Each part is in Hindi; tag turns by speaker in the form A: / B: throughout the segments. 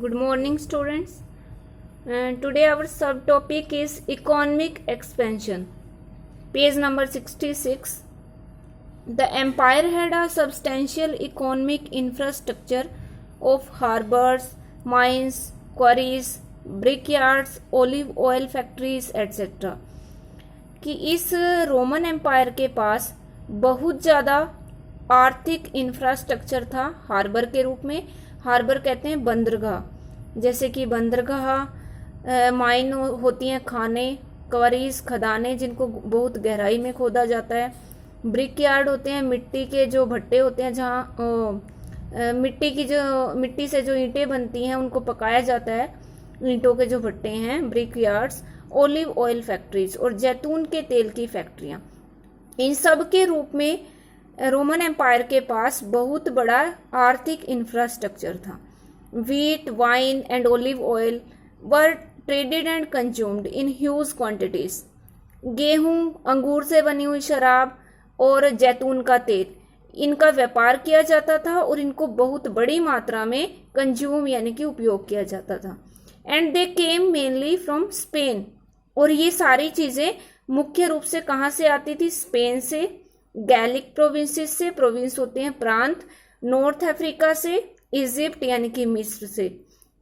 A: Good morning, students. Today our subtopic is economic expansion. Page number 66. The empire had a substantial economic infrastructure of harbors, mines, quarries, brickyards, olive oil factories, etc. कि इस रोमन एम्पायर के पास बहुत ज़्यादा आर्थिक इंफ्रास्ट्रक्चर था हार्बर के रूप में। हार्बर कहते हैं बंदरगाह, जैसे कि बंदरगाह, माइन होती हैं खाने, क्वारीज खदानें जिनको बहुत गहराई में खोदा जाता है, ब्रिक यार्ड होते हैं मिट्टी के जो भट्टे होते हैं जहाँ मिट्टी से जो ईंटें बनती हैं उनको पकाया जाता है, ईंटों के जो भट्टे हैं brick yards, olive oil factories और जैतून के तेल की फैक्ट्रियां। इन सब के रूप में रोमन एम्पायर के पास बहुत बड़ा आर्थिक इंफ्रास्ट्रक्चर था। Wheat, wine and olive oil were traded and consumed in huge quantities. गेहूं, अंगूर से बनी हुई शराब और जैतून का तेल, इनका व्यापार किया जाता था और इनको बहुत बड़ी मात्रा में कंज्यूम यानी कि उपयोग किया जाता था। And they came mainly from Spain, और ये सारी चीजें मुख्य रूप से कहाँ से आती थी? स्पेन से, गैलिक प्रोविंसेस से, प्रोविंस होते हैं प्रांत, नॉर्थ अफ्रीका से, इजिप्ट यानी कि मिस्र से,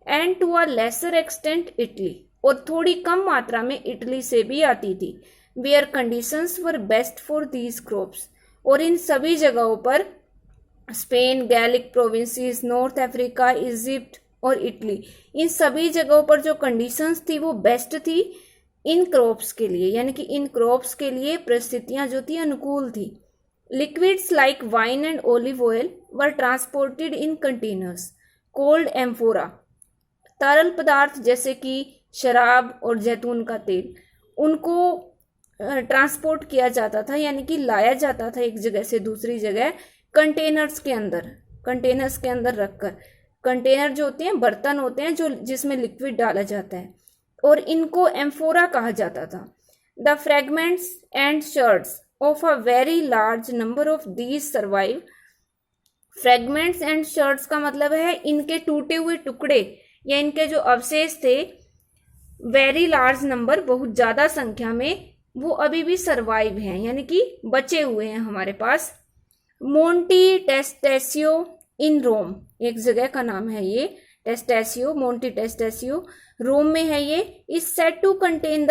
A: and to a lesser extent Italy, और थोड़ी कम मात्रा में इटली से भी आती थी। Where conditions were best for these crops, और इन सभी जगहों पर Spain, Gallic provinces, North Africa, Egypt और इटली, इन सभी जगहों पर जो कंडीशंस थी वो बेस्ट थी इन क्रॉप्स के लिए, यानी कि इन क्रॉप्स के लिए परिस्थितियां जो थी अनुकूल थी। Liquids like wine and olive oil were transported in containers cold amphora. तरल पदार्थ जैसे कि शराब और जैतून का तेल, उनको ट्रांसपोर्ट किया जाता था, यानी कि लाया जाता था एक जगह से दूसरी जगह कंटेनर्स के अंदर रखकर। कंटेनर जो होते हैं बर्तन होते हैं जो जिसमें लिक्विड डाला जाता है, और इनको एम्फोरा कहा जाता था। The fragments and shirts of a very large number of these survive. Fragments and shirts का मतलब है इनके टूटे हुए टुकड़े या इनके जो अवशेष थे, वेरी लार्ज नंबर, बहुत ज्यादा संख्या में, वो अभी भी सर्वाइव हैं, यानी कि बचे हुए हैं हमारे पास। मोंटी टेस्टेसियो इन रोम, एक जगह का नाम है ये, टेस्टेसियो, मोंटी टेस्टेसियो, रोम में है ये। Is said to contain the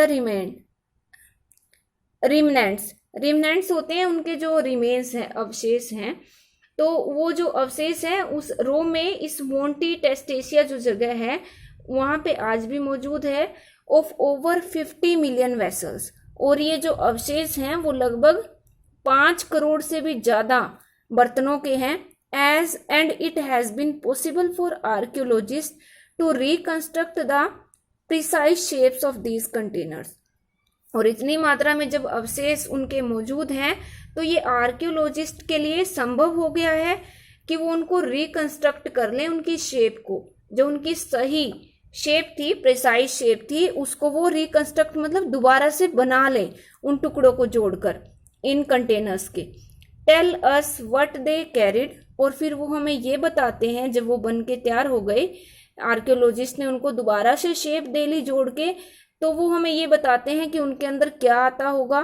A: remnants होते हैं उनके जो रिमेन्स हैं, अवशेष हैं, तो वो जो अवशेष हैं उस रोम में, इस मोंटी टेस्टेसिया जो जगह है वहां पे आज भी मौजूद है, ऑफ ओवर 50 मिलियन वेसल्स, और ये जो अवशेष हैं वो लगभग 5 करोड़ से भी ज्यादा बर्तनों के हैं। And it has been possible for archaeologist to reconstruct the precise shapes of these containers, और इतनी मात्रा में जब अवशेष उनके मौजूद हैं तो ये आर्कियोलॉजिस्ट के लिए संभव हो गया है कि वो उनको रिकंस्ट्रक्ट कर लें, उनकी शेप को, जो उनकी सही शेप थी, प्रिसाइज शेप थी, उसको वो रिकंस्ट्रक्ट मतलब दोबारा से बना लें उन टुकड़ों को जोड़कर इन कंटेनर्स के। Tell us what they carried, और फिर वो हमें ये बताते हैं जब वो बन के तैयार हो गए, आर्कियोलॉजिस्ट ने उनको दोबारा से शेप दे ली जोड़ के, तो वो हमें ये बताते हैं कि उनके अंदर क्या आता होगा,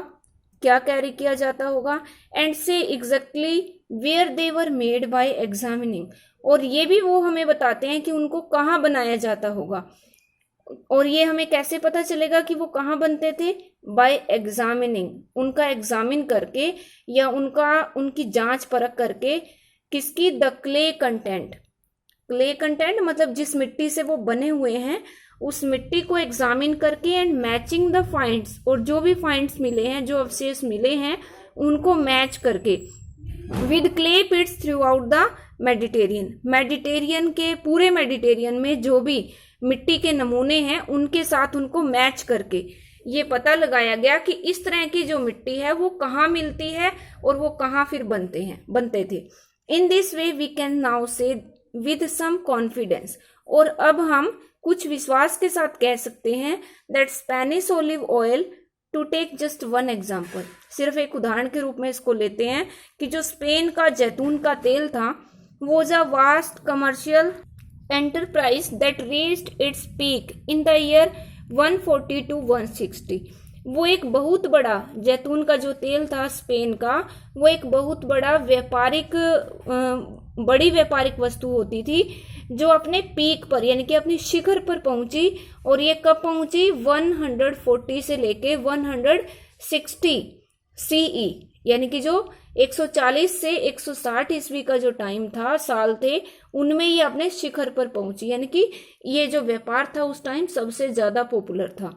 A: क्या कैरी किया जाता होगा। And say exactly where they were made by examining, और ये भी वो हमें बताते हैं कि उनको कहाँ बनाया जाता होगा, और ये हमें कैसे पता चलेगा कि वो कहाँ बनते थे? बाय एग्जामिनिंग, उनका एग्जामिन करके या उनकी जांच परख करके। किसकी? द क्ले कंटेंट मतलब जिस मिट्टी से वो बने हुए हैं उस मिट्टी को एग्जामिन करके, एंड मैचिंग द फाइंड्स, और जो भी फाइंड्स मिले हैं, जो अवशेष मिले हैं, उनको मैच करके with clay pits throughout the Mediterranean के पूरे मेडिटेरियन में जो भी मिट्टी के नमूने हैं उनके साथ उनको मैच करके ये पता लगाया गया कि इस तरह की जो मिट्टी है वो कहाँ मिलती है और वो कहाँ फिर बनते थे। In this way we can now say with some confidence, और अब हम कुछ विश्वास के साथ कह सकते हैं that Spanish olive oil, to take just one example, सिर्फ एक उदाहरण के रूप में इसको लेते हैं कि जो स्पेन का जैतून का तेल था वो vast commercial enterprise that reached its peak in the year 140 to 160। वो एक बहुत बड़ा, जैतून का जो तेल था स्पेन का, वो एक बहुत बड़ा बड़ी व्यापारिक वस्तु होती थी जो अपने पीक पर यानी कि अपनी शिखर पर पहुंची। और ये कब पहुंची? 140 से लेके 160 सीई, यानी कि जो 140 से 160 ईस्वी का जो टाइम था, साल थे, उनमें ये अपने शिखर पर पहुंची। यानी कि ये जो व्यापार था उस टाइम सबसे ज्यादा पॉपुलर था।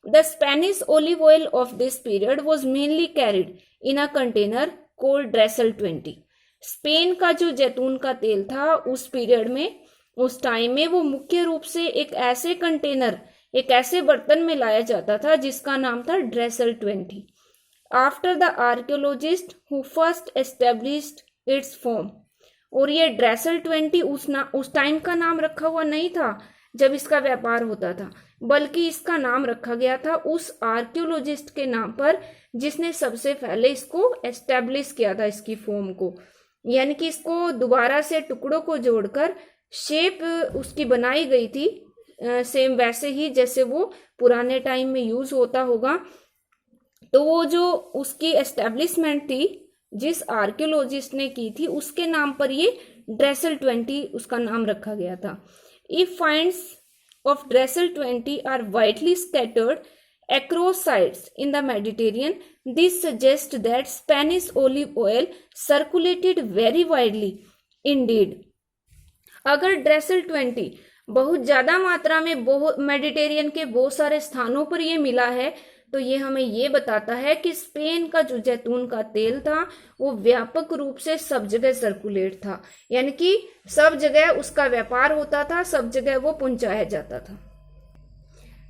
A: The Spanish olive oil of this period was mainly carried in a container cold ड्रेसल 20। Spain का जो जैतून का तेल था उस पीरियड में, उस टाइम में, वो मुख्य रूप से एक ऐसे कंटेनर, एक ऐसे बर्तन में लाया जाता था जिसका नाम था ड्रेसल 20। After the archaeologist who first established it's form. और ये ड्रेसल 20 उस टाइम का नाम रखा हुआ नहीं था जब इसका व्यापार होता था, बल्कि इसका नाम रखा गया था उस आर्कियोलॉजिस्ट के नाम पर जिसने सबसे पहले इसको एस्टेब्लिश किया था, इसकी फॉर्म को। यानी कि इसको दोबारा से टुकड़ों को जोड़कर शेप उसकी बनाई गई थी, सेम वैसे ही जैसे वो पुराने टाइम में यूज होता होगा। तो वो जो उसकी एस्टेब्लिशमेंट थी जिस आर्कियोलॉजिस्ट ने की थी, उसके नाम पर ये ड्रेसल 20 उसका नाम रखा गया था। If finds of Dressel 20 are widely scattered across sites in the Mediterranean, this suggests that Spanish olive oil circulated very widely indeed। अगर ड्रेसल 20 बहुत ज्यादा मात्रा में मेडिटेरियन के बहुत सारे स्थानों पर ये मिला है, तो ये हमें ये बताता है कि स्पेन का जो जैतून का तेल था वो व्यापक रूप से सब जगह सर्कुलेट था, यानी कि सब जगह उसका व्यापार होता था, सब जगह वो पहुंचाया जाता था।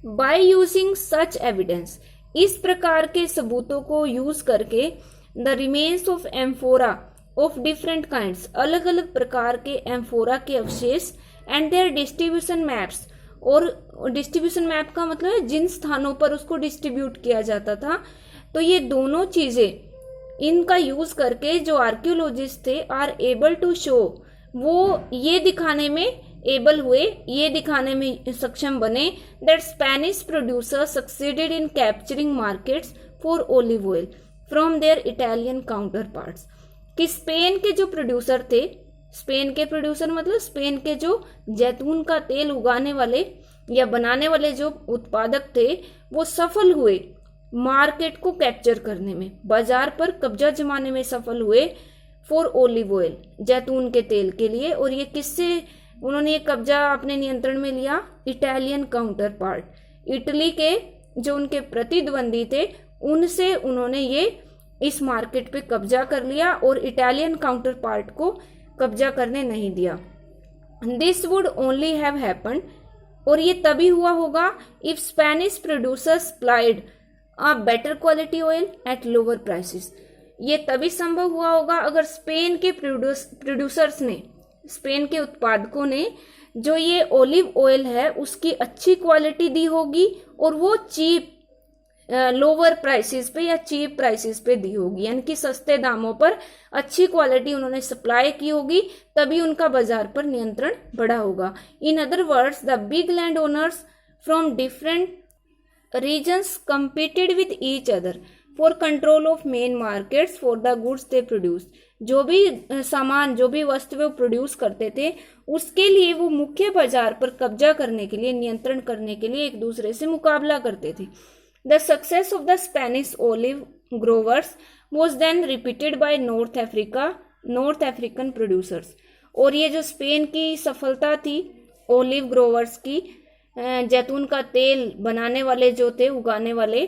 A: बाय यूजिंग सच एविडेंस, इस प्रकार के सबूतों को यूज करके, the remains of amphora of different kinds, अलग अलग प्रकार के एम्फोरा के अवशेष, एंड देयर डिस्ट्रीब्यूशन मैप्स, और डिस्ट्रीब्यूशन मैप का मतलब है जिन स्थानों पर उसको डिस्ट्रीब्यूट किया जाता था। तो ये दोनों चीजें इनका यूज करके जो आर्कियोलॉजिस्ट थे आर एबल टू शो, वो ये दिखाने में एबल हुए, ये दिखाने में सक्षम बने that Spanish producer succeeded in capturing markets for olive oil from their Italian counterparts. कि स्पेन के जो प्रोड्यूसर थे, स्पेन के प्रोड्यूसर मतलब स्पेन के जो जैतून का तेल उगाने वाले या बनाने वाले जो उत्पादक थे, वो सफल हुए मार्केट को कैप्चर करने में, बाजार पर कब्जा जमाने में सफल हुए फॉर ओलिव ऑयल, जैतून के तेल के लिए। और ये किससे उन्होंने ये कब्जा अपने नियंत्रण में लिया? इटालियन काउंटर पार्ट, इटली के जो उनके प्रतिद्वंदी थे उनसे उन्होंने ये इस मार्केट पे कब्जा कर लिया और इटालियन काउंटर पार्ट को कब्जा करने नहीं दिया। This would only have happened, और ये तभी हुआ होगा if Spanish producers supplied a better quality oil at lower prices. ये तभी संभव हुआ होगा अगर स्पेन के प्रोड्यूसर्स ने, स्पेन के उत्पादकों ने जो ये ओलिव ऑयल है उसकी अच्छी क्वालिटी दी होगी और वो चीप लोअर प्राइसेस पे या चीप प्राइसेस पे दी होगी, यानी कि सस्ते दामों पर अच्छी क्वालिटी उन्होंने सप्लाई की होगी, तभी उनका बाजार पर नियंत्रण बढ़ा होगा। In other words, the big land owners from different regions competed with each other for control of main markets for the goods they produce। जो भी सामान, जो भी वस्तु वो प्रोड्यूस करते थे उसके लिए वो मुख्य बाजार पर कब्जा करने के लिए, नियंत्रण करने के लिए एक दूसरे से मुकाबला करते थे। The success of the Spanish olive growers was then repeated by North African producers. और ये जो स्पेन की सफलता थी ओलिव ग्रोवर्स की, जैतून का तेल बनाने वाले जो थे, उगाने वाले,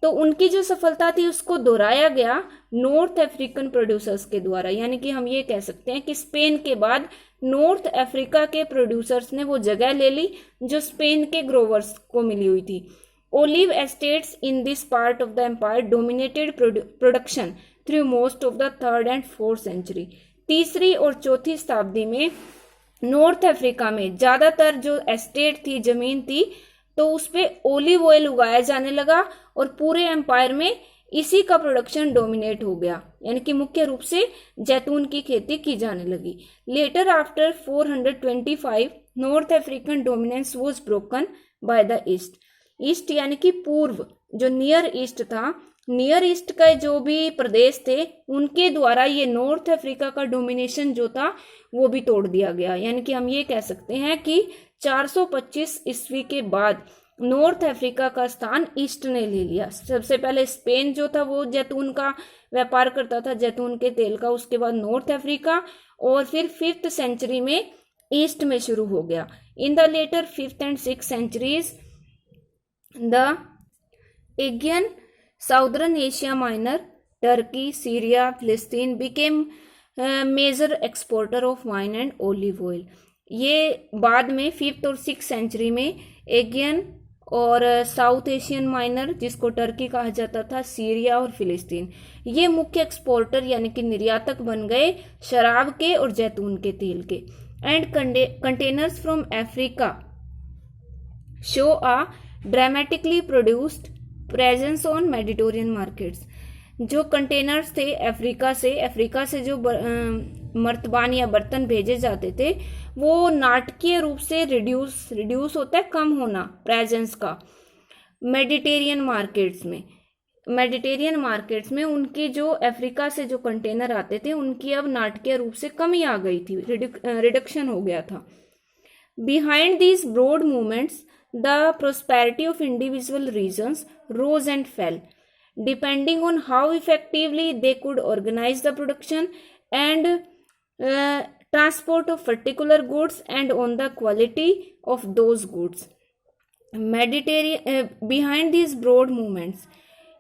A: तो उनकी जो सफलता थी उसको दोहराया गया नॉर्थ अफ्रीकन प्रोड्यूसर्स के द्वारा। यानी कि हम ये कह सकते हैं कि स्पेन के बाद नॉर्थ अफ्रीका के प्रोड्यूसर्स ने वो जगह ले ली जो स्पेन के ग्रोवर्स को मिली हुई थी। Olive estates in this part of the empire dominated production through most of the 3rd and 4th century। तीसरी और चौथी शताब्दी में नॉर्थ अफ्रीका में ज्यादातर जो एस्टेट थी, जमीन थी, तो उस पे ओलिव ऑयल उगाया जाने लगा और पूरे एम्पायर में इसी का प्रोडक्शन डोमिनेट हो गया, यानी कि मुख्य रूप से जैतून की खेती की जाने लगी। Later after 425 North African dominance was broken by the East. East यानी कि पूर्व, जो नियर ईस्ट था, नियर ईस्ट का जो भी प्रदेश थे उनके द्वारा ये नॉर्थ अफ्रीका का डोमिनेशन जो था वो भी तोड़ दिया गया। यानी कि हम ये कह सकते हैं कि 425 ईस्वी के बाद नॉर्थ अफ्रीका का स्थान ईस्ट ने ले लिया। सबसे पहले स्पेन जो था वो जैतून का व्यापार करता था, जैतून के तेल का, उसके बाद नॉर्थ अफ्रीका, और फिर 5th सेंचुरी में ईस्ट में शुरू हो गया। In the later 5th and 6th centuries the Aegean southern Asia Minor, Turkey, Syria, Palestine became major exporter of wine and olive oil. ये बाद में 5th और 6th सेंचुरी में एगियन और साउथ एशियन माइनर, जिसको टर्की कहा जाता था, सीरिया और फिलिस्तीन, ये मुख्य एक्सपोर्टर यानी कि निर्यातक बन गए शराब के और जैतून के तेल के। And containers from Africa show a dramatically produced presence on Mediterranean markets. जो कंटेनर्स थे अफ्रीका से जो मर्तबान या बर्तन भेजे जाते थे वो नाटकीय रूप से रिड्यूस होता है कम होना प्रेजेंस का मेडिटेरियन मार्केट्स में उनकी जो अफ्रीका से जो कंटेनर आते थे उनकी अब नाटकीय रूप से कमी आ गई थी, रिडक्शन हो गया था। Behind these broad movements the prosperity of individual regions rose and fell depending on how effectively they could organize the production and transport of particular goods and on the quality of those goods. Behind these broad movements,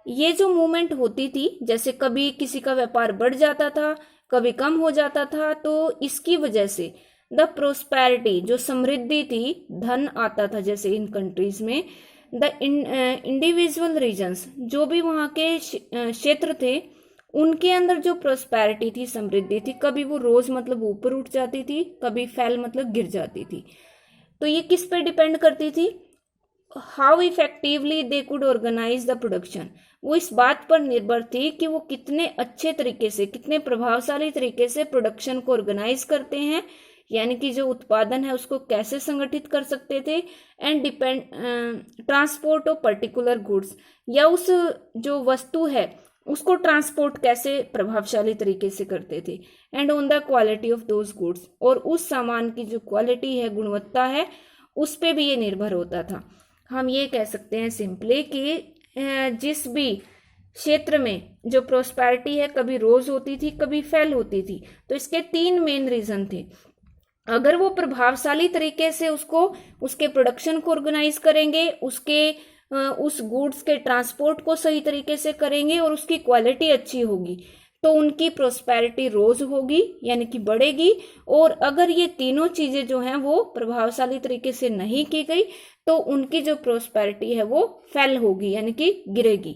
A: ये जो मूवमेंट होती थी, जैसे कभी किसी का व्यापार बढ़ जाता था, कभी कम हो जाता था, तो इसकी वजह से द प्रोस्पेरिटी, जो समृद्धि थी, धन आता था जैसे इन कंट्रीज में, द इंडिविजुअल रीजन्स, जो भी वहाँ के क्षेत्र थे उनके अंदर जो प्रोस्पेरिटी थी, समृद्धि थी, कभी वो रोज मतलब ऊपर उठ जाती थी, कभी फैल मतलब गिर जाती थी। तो ये किस पे डिपेंड करती थी? How effectively they could organise the production. वो इस बात पर निर्भर थी कि वो कितने अच्छे तरीके से, कितने प्रभावशाली तरीके से प्रोडक्शन को ऑर्गेनाइज करते हैं, यानी कि जो उत्पादन है उसको कैसे संगठित कर सकते थे। And transport of particular goods, या उस जो वस्तु है उसको ट्रांसपोर्ट कैसे प्रभावशाली तरीके से करते थे। And on the quality of those goods, और उस सामान की जो क्वालिटी है, गुणवत्ता है, उस पे भी ये निर्भर होता था। हम ये कह सकते हैं सिंपली कि जिस भी क्षेत्र में जो प्रोस्पेरिटी है कभी रोज होती थी, कभी फेल होती थी, तो इसके 3 मेन रीजन थे। अगर वो प्रभावशाली तरीके से उसके प्रोडक्शन को ऑर्गेनाइज करेंगे, उस गुड्स के ट्रांसपोर्ट को सही तरीके से करेंगे और उसकी क्वालिटी अच्छी होगी, तो उनकी प्रोस्पेरिटी रोज होगी यानी कि बढ़ेगी। और अगर ये तीनों चीजें जो हैं वो प्रभावशाली तरीके से नहीं की गई तो उनकी जो प्रोस्पेरिटी है वो फेल होगी यानी कि गिरेगी।